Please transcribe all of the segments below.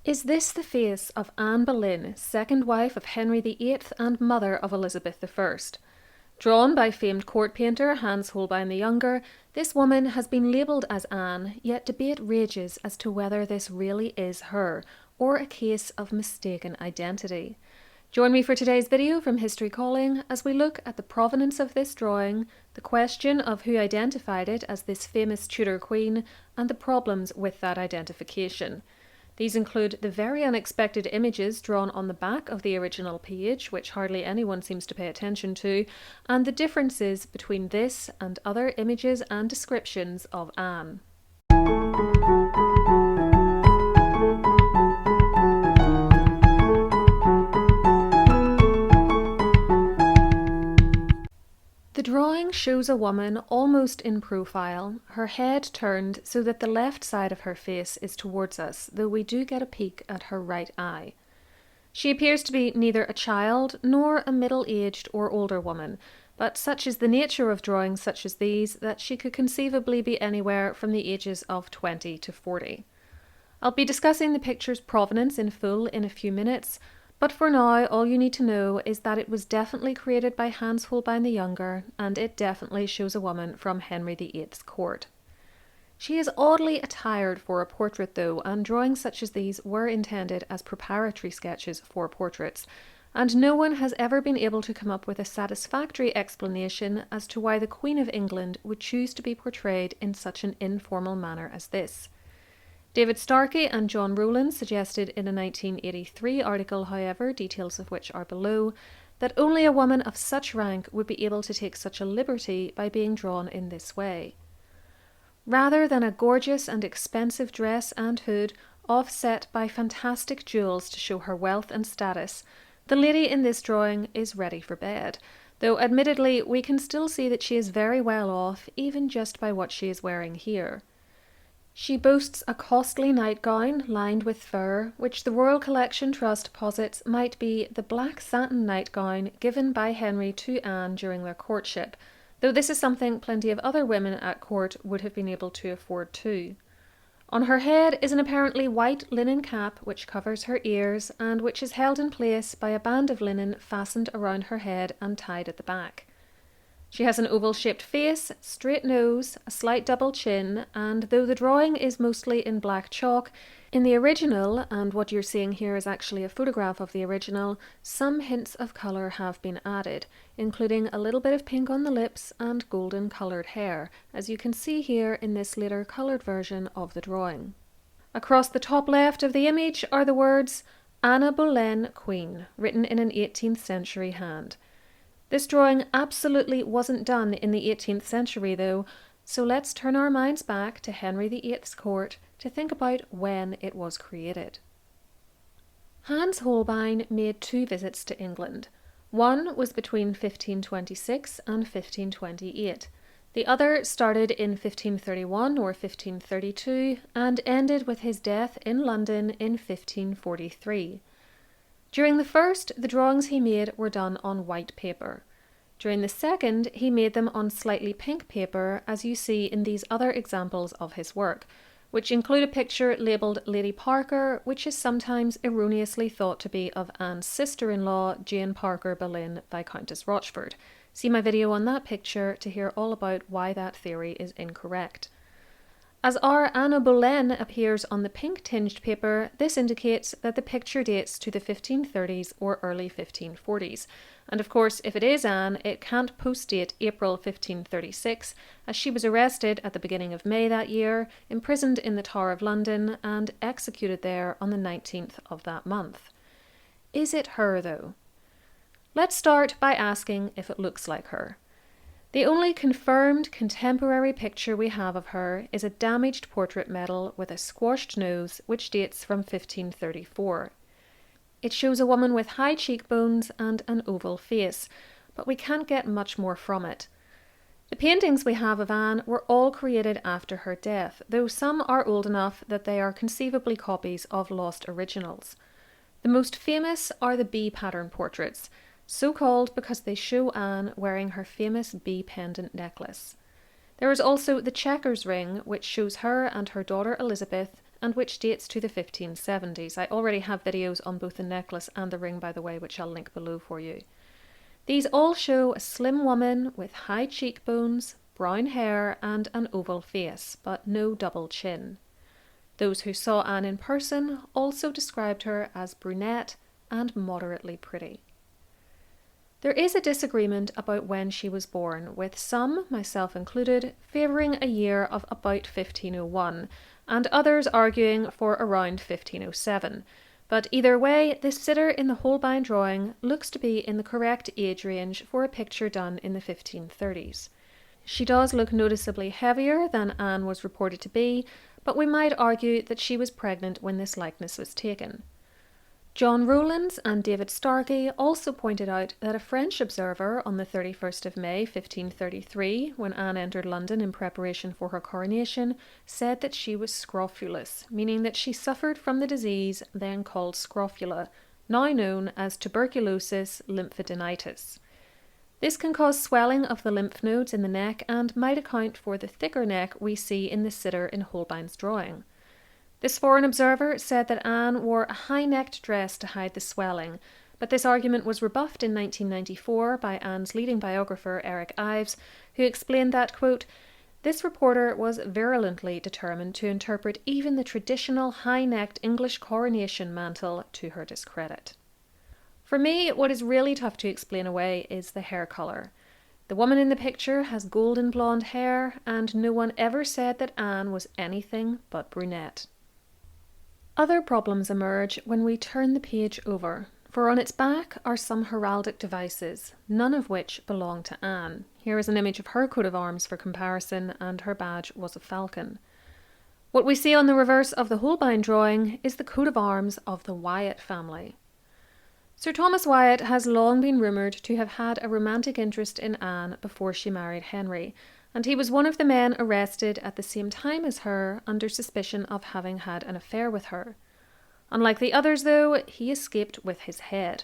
Is this the face of Anne Boleyn, second wife of Henry VIII and mother of Elizabeth I? Drawn by famed court painter Hans Holbein the Younger, this woman has been labelled as Anne, yet debate rages as to whether this really is her, or a case of mistaken identity. Join me for today's video from History Calling as we look at the provenance of this drawing, the question of who identified it as this famous Tudor queen, and the problems with that identification. These include the very unexpected images drawn on the back of the original page, which hardly anyone seems to pay attention to, and the differences between this and other images and descriptions of Anne. The drawing shows a woman almost in profile, her head turned so that the left side of her face is towards us, though we do get a peek at her right eye. She appears to be neither a child nor a middle-aged or older woman, but such is the nature of drawings such as these that she could conceivably be anywhere from the ages of 20 to 40. I'll be discussing the picture's provenance in full in a few minutes, but for now, all you need to know is that it was definitely created by Hans Holbein the Younger, and it definitely shows a woman from Henry VIII's court. She is oddly attired for a portrait though, and drawings such as these were intended as preparatory sketches for portraits, and no one has ever been able to come up with a satisfactory explanation as to why the Queen of England would choose to be portrayed in such an informal manner as this. David Starkey and John Rowland suggested in a 1983 article, however, details of which are below, that only a woman of such rank would be able to take such a liberty by being drawn in this way. Rather than a gorgeous and expensive dress and hood, offset by fantastic jewels to show her wealth and status, the lady in this drawing is ready for bed, though admittedly we can still see that she is very well off, even just by what she is wearing here. She boasts a costly nightgown lined with fur, which the Royal Collection Trust posits might be the black satin nightgown given by Henry to Anne during their courtship, though this is something plenty of other women at court would have been able to afford too. On her head is an apparently white linen cap which covers her ears and which is held in place by a band of linen fastened around her head and tied at the back. She has an oval-shaped face, straight nose, a slight double chin, and though the drawing is mostly in black chalk, in the original, and what you're seeing here is actually a photograph of the original, some hints of colour have been added, including a little bit of pink on the lips and golden coloured hair, as you can see here in this later coloured version of the drawing. Across the top left of the image are the words Anne Boleyn, Queen, written in an 18th century hand. This drawing absolutely wasn't done in the 18th century though, so let's turn our minds back to Henry VIII's court to think about when it was created. Hans Holbein made two visits to England. One was between 1526 and 1528. The other started in 1531 or 1532 and ended with his death in London in 1543. During the first, the drawings he made were done on white paper. During the second, he made them on slightly pink paper, as you see in these other examples of his work, which include a picture labelled Lady Parker, which is sometimes erroneously thought to be of Anne's sister-in-law, Jane Parker Boleyn, Viscountess Rochford. See my video on that picture to hear all about why that theory is incorrect. As our Anne Boleyn appears on the pink-tinged paper, this indicates that the picture dates to the 1530s or early 1540s. And of course, if it is Anne, it can't post-date April 1536, as she was arrested at the beginning of May that year, imprisoned in the Tower of London, and executed there on the 19th of that month. Is it her, though? Let's start by asking if it looks like her. The only confirmed contemporary picture we have of her is a damaged portrait medal with a squashed nose which dates from 1534. It shows a woman with high cheekbones and an oval face, but we can't get much more from it. The paintings we have of Anne were all created after her death, though some are old enough that they are conceivably copies of lost originals. The most famous are the bee pattern portraits, so called because they show Anne wearing her famous bee pendant necklace. There is also the checkers ring, which shows her and her daughter Elizabeth, and which dates to the 1570s. I already have videos on both the necklace and the ring, by the way, which I'll link below for you. These all show a slim woman with high cheekbones, brown hair and an oval face, but no double chin. Those who saw Anne in person also described her as brunette and moderately pretty. There is a disagreement about when she was born, with some, myself included, favouring a year of about 1501, and others arguing for around 1507. But either way, the sitter in the Holbein drawing looks to be in the correct age range for a picture done in the 1530s. She does look noticeably heavier than Anne was reported to be, but we might argue that she was pregnant when this likeness was taken. John Rowlands and David Starkey also pointed out that a French observer on the 31st of May 1533, when Anne entered London in preparation for her coronation, said that she was scrofulous, meaning that she suffered from the disease then called scrofula, now known as tuberculosis lymphadenitis. This can cause swelling of the lymph nodes in the neck and might account for the thicker neck we see in the sitter in Holbein's drawing. This foreign observer said that Anne wore a high-necked dress to hide the swelling, but this argument was rebuffed in 1994 by Anne's leading biographer Eric Ives, who explained that, quote, "This reporter was virulently determined to interpret even the traditional high-necked English coronation mantle to her discredit." For me, what is really tough to explain away is the hair colour. The woman in the picture has golden blonde hair, and no one ever said that Anne was anything but brunette. Other problems emerge when we turn the page over, for on its back are some heraldic devices, none of which belong to Anne. Here is an image of her coat of arms for comparison, and her badge was a falcon. What we see on the reverse of the Holbein drawing is the coat of arms of the Wyatt family. Sir Thomas Wyatt has long been rumoured to have had a romantic interest in Anne before she married Henry, and he was one of the men arrested at the same time as her under suspicion of having had an affair with her. Unlike the others, though, he escaped with his head.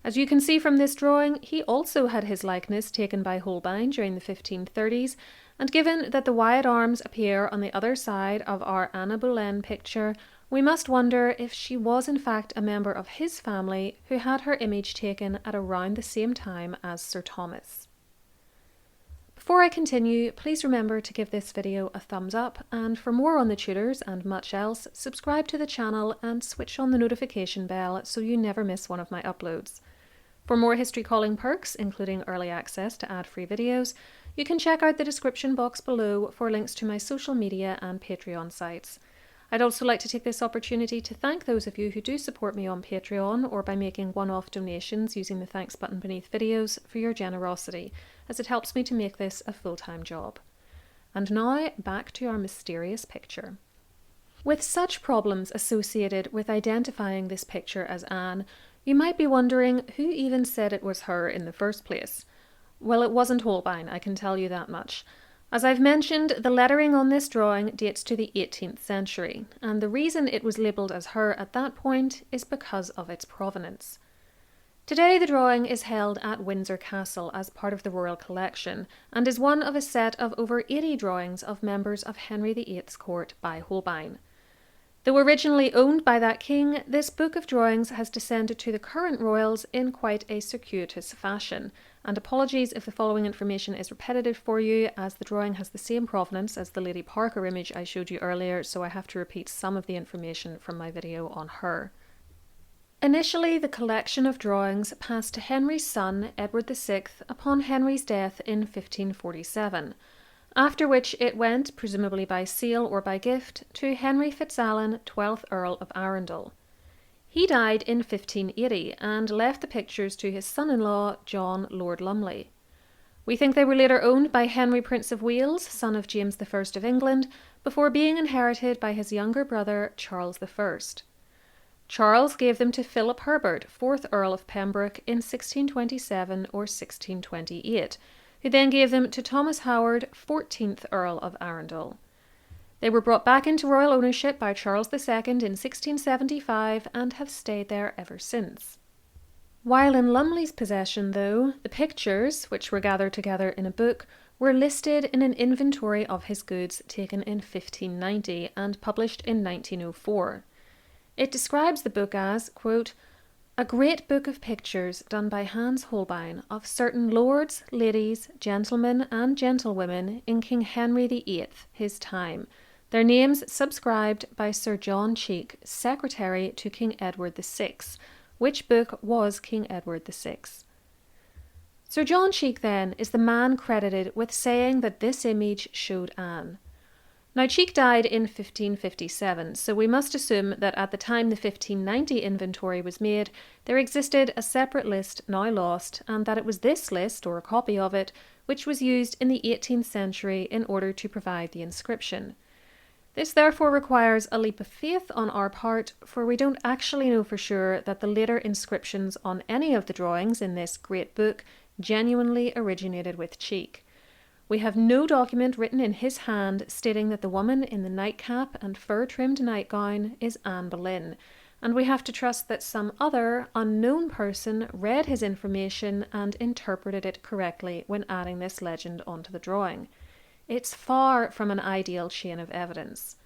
As you can see from this drawing, he also had his likeness taken by Holbein during the 1530s, and given that the Wyatt arms appear on the other side of our Anne Boleyn picture, we must wonder if she was in fact a member of his family who had her image taken at around the same time as Sir Thomas. Before I continue, please remember to give this video a thumbs up, and for more on the Tudors and much else, subscribe to the channel and switch on the notification bell so you never miss one of my uploads. For more History Calling perks, including early access to ad-free videos, you can check out the description box below for links to my social media and Patreon sites. I'd also like to take this opportunity to thank those of you who do support me on Patreon or by making one-off donations using the thanks button beneath videos for your generosity, as it helps me to make this a full-time job. And now, back to our mysterious picture. With such problems associated with identifying this picture as Anne, you might be wondering who even said it was her in the first place. Well, it wasn't Holbein, I can tell you that much. As I've mentioned, the lettering on this drawing dates to the 18th century, and the reason it was labelled as her at that point is because of its provenance. Today the drawing is held at Windsor Castle as part of the Royal Collection, and is one of a set of over 80 drawings of members of Henry VIII's court by Holbein. Though originally owned by that king, this book of drawings has descended to the current royals in quite a circuitous fashion, and apologies if the following information is repetitive for you, as the drawing has the same provenance as the Lady Parker image I showed you earlier, so I have to repeat some of the information from my video on her. Initially, the collection of drawings passed to Henry's son, Edward VI, upon Henry's death in 1547. After which it went, presumably by sale or by gift, to Henry FitzAlan, 12th Earl of Arundel. He died in 1580 and left the pictures to his son-in-law, John Lord Lumley. We think they were later owned by Henry Prince of Wales, son of James I of England, before being inherited by his younger brother, Charles I. Charles gave them to Philip Herbert, 4th Earl of Pembroke, in 1627 or 1628, who then gave them to Thomas Howard, 14th Earl of Arundel. They were brought back into royal ownership by Charles II in 1675 and have stayed there ever since. While in Lumley's possession, though, the pictures, which were gathered together in a book, were listed in an inventory of his goods taken in 1590 and published in 1904. It describes the book as, quote, "a great book of pictures done by Hans Holbein of certain lords, ladies, gentlemen, and gentlewomen in King Henry VIII, his time, their names subscribed by Sir John Cheke, secretary to King Edward VI, which book was King Edward VI. Sir John Cheke, then, is the man credited with saying that this image showed Anne. Now, Cheke died in 1557, so we must assume that at the time the 1590 inventory was made, there existed a separate list now lost, and that it was this list, or a copy of it, which was used in the 18th century in order to provide the inscription. This therefore requires a leap of faith on our part, for we don't actually know for sure that the later inscriptions on any of the drawings in this great book genuinely originated with Cheke. We have no document written in his hand stating that the woman in the nightcap and fur-trimmed nightgown is Anne Boleyn, and we have to trust that some other, unknown person read his information and interpreted it correctly when adding this legend onto the drawing. It's far from an ideal chain of evidence.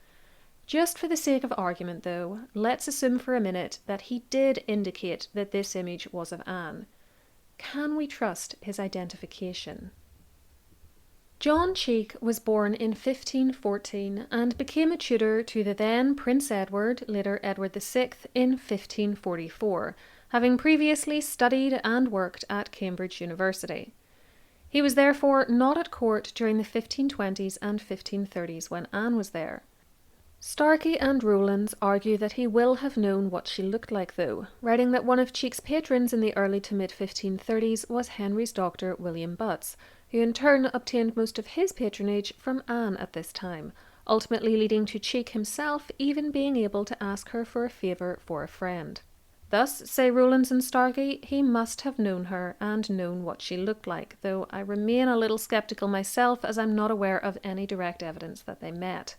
Just for the sake of argument, though, let's assume for a minute that he did indicate that this image was of Anne. Can we trust his identification? John Cheke was born in 1514 and became a tutor to the then Prince Edward, later Edward VI, in 1544, having previously studied and worked at Cambridge University. He was therefore not at court during the 1520s and 1530s when Anne was there. Starkey and Rowlands argue that he will have known what she looked like though, writing that one of Cheke's patrons in the early to mid-1530s was Henry's doctor William Butts, who in turn obtained most of his patronage from Anne at this time, ultimately leading to Cheke himself even being able to ask her for a favour for a friend. Thus, say Rowlands and Starkey, he must have known her and known what she looked like, though I remain a little sceptical myself as I'm not aware of any direct evidence that they met.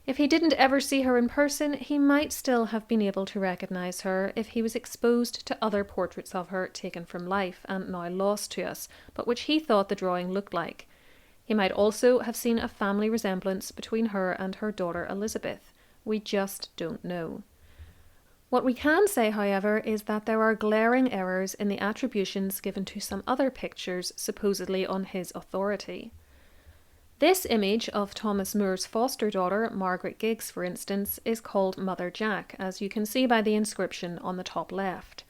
If he didn't ever see her in person, he might still have been able to recognise her if he was exposed to other portraits of her taken from life and now lost to us, but which he thought the drawing looked like. He might also have seen a family resemblance between her and her daughter Elizabeth. We just don't know. What we can say, however, is that there are glaring errors in the attributions given to some other pictures supposedly on his authority. This image of Thomas More's foster daughter, Margaret Giggs, for instance, is called Mother Jack, as you can see by the inscription on the top left.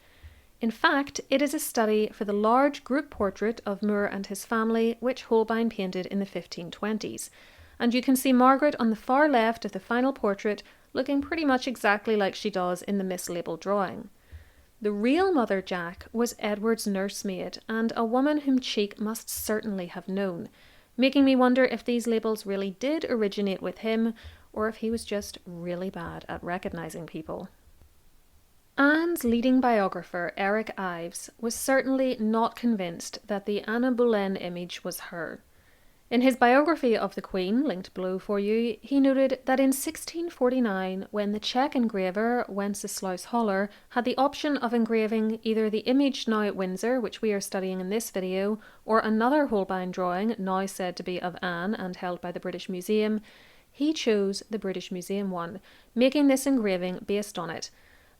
In fact, it is a study for the large group portrait of Moore and his family, which Holbein painted in the 1520s, and you can see Margaret on the far left of the final portrait looking pretty much exactly like she does in the mislabeled drawing. The real Mother Jack was Edward's nursemaid, and a woman whom Cheke must certainly have known, making me wonder if these labels really did originate with him, or if he was just really bad at recognising people. Anne's leading biographer, Eric Ives, was certainly not convinced that the Anne Boleyn image was her. In his biography of the Queen, linked below for you, he noted that in 1649, when the Czech engraver Wenceslaus Hollar had the option of engraving either the image now at Windsor, which we are studying in this video, or another Holbein drawing now said to be of Anne and held by the British Museum, he chose the British Museum one, making this engraving based on it.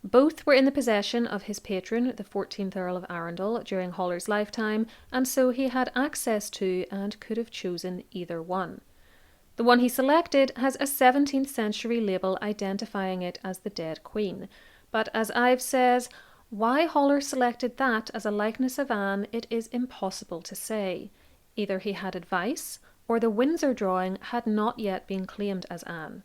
Both were in the possession of his patron, the 14th Earl of Arundel, during Hollar's lifetime, and so he had access to and could have chosen either one. The one he selected has a 17th century label identifying it as the dead Queen, but as Ives says, why Hollar selected that as a likeness of Anne it is impossible to say. Either he had advice, or the Windsor drawing had not yet been claimed as Anne.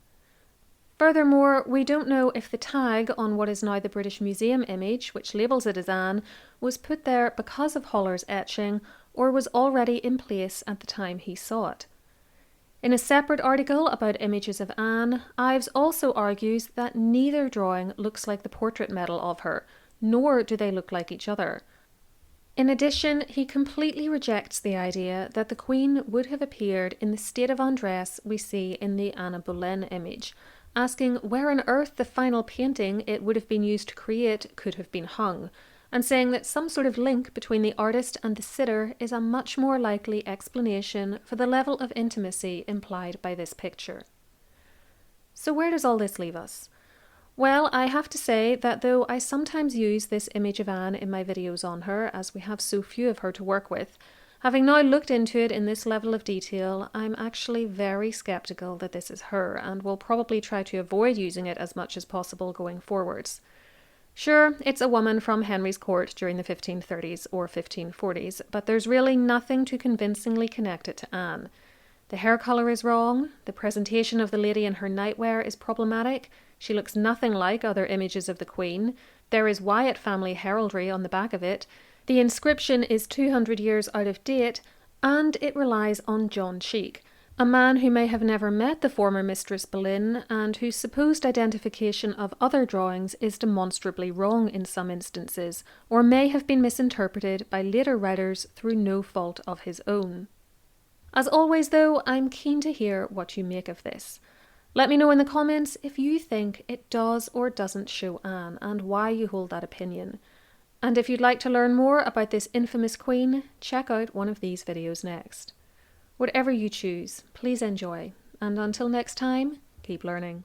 Furthermore, we don't know if the tag on what is now the British Museum image, which labels it as Anne, was put there because of Hollar's etching or was already in place at the time he saw it. In a separate article about images of Anne, Ives also argues that neither drawing looks like the portrait medal of her, nor do they look like each other. In addition, he completely rejects the idea that the Queen would have appeared in the state of undress we see in the Anne Boleyn image, asking where on earth the final painting it would have been used to create could have been hung, and saying that some sort of link between the artist and the sitter is a much more likely explanation for the level of intimacy implied by this picture. So where does all this leave us? Well, I have to say that though I sometimes use this image of Anne in my videos on her, as we have so few of her to work with, having now looked into it in this level of detail, I'm actually very sceptical that this is her, and will probably try to avoid using it as much as possible going forwards. Sure, it's a woman from Henry's court during the 1530s or 1540s, but there's really nothing to convincingly connect it to Anne. The hair colour is wrong, the presentation of the lady in her nightwear is problematic, she looks nothing like other images of the Queen, there is Wyatt family heraldry on the back of it, the inscription is 200 years out of date, and it relies on John Cheke, a man who may have never met the former Mistress Boleyn and whose supposed identification of other drawings is demonstrably wrong in some instances, or may have been misinterpreted by later writers through no fault of his own. As always though, I'm keen to hear what you make of this. Let me know in the comments if you think it does or doesn't show Anne and why you hold that opinion. And if you'd like to learn more about this infamous queen, check out one of these videos next. Whatever you choose, please enjoy, and until next time, keep learning.